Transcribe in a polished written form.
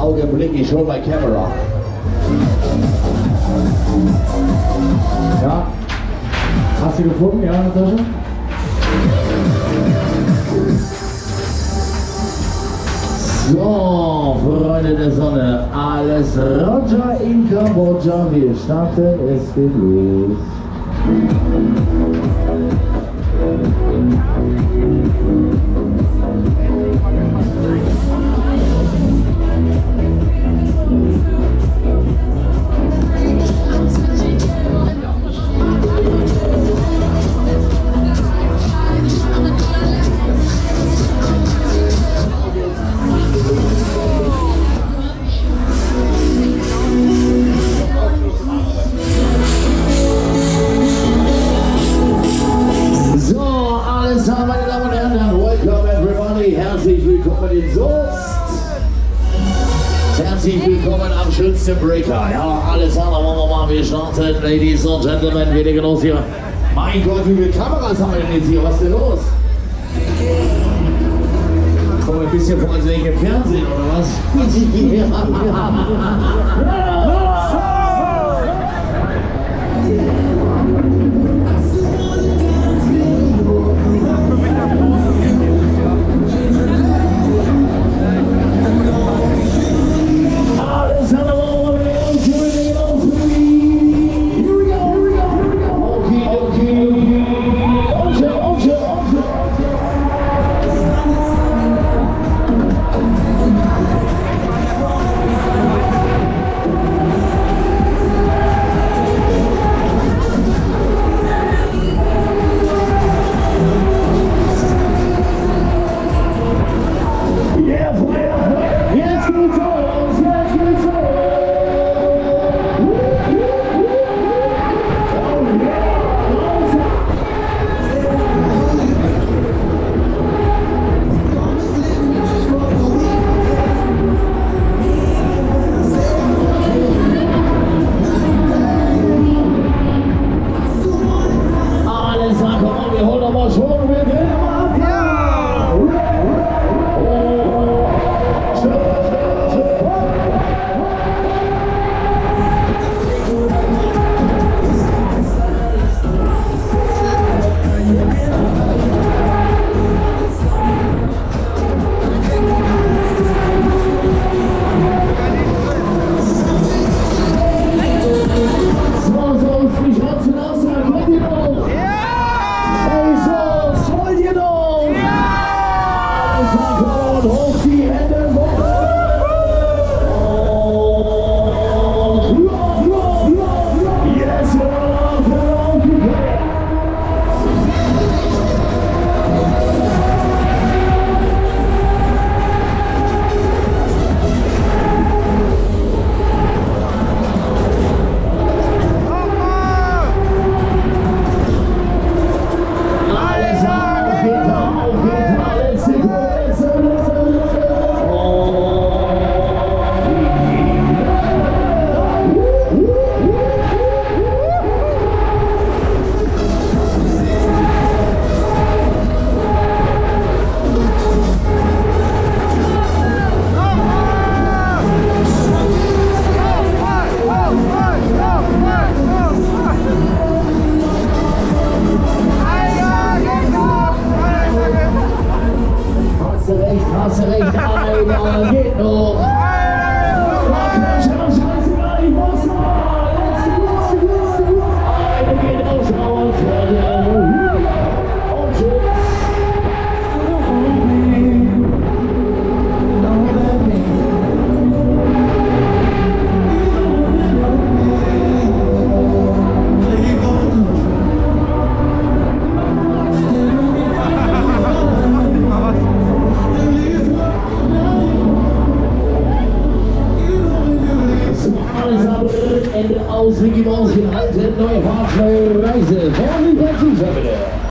Augenblick, ich hol my camera. Ja. Hast du gefunden, ja, Natascha? So, Freunde der Sonne, alles Roger in Kambodscha. Wir starten, es geht los. In Soest. Herzlich willkommen am schönsten Breaker. Ja, alles andere wollen wir mal. Wir starten, Ladies and Gentlemen, wieder Genoss hier. Mein Gott, wie viele Kameras haben wir denn jetzt hier? Was ist denn los? Kommen wir ein bisschen vor, als wäre ich im Fernsehen, oder was?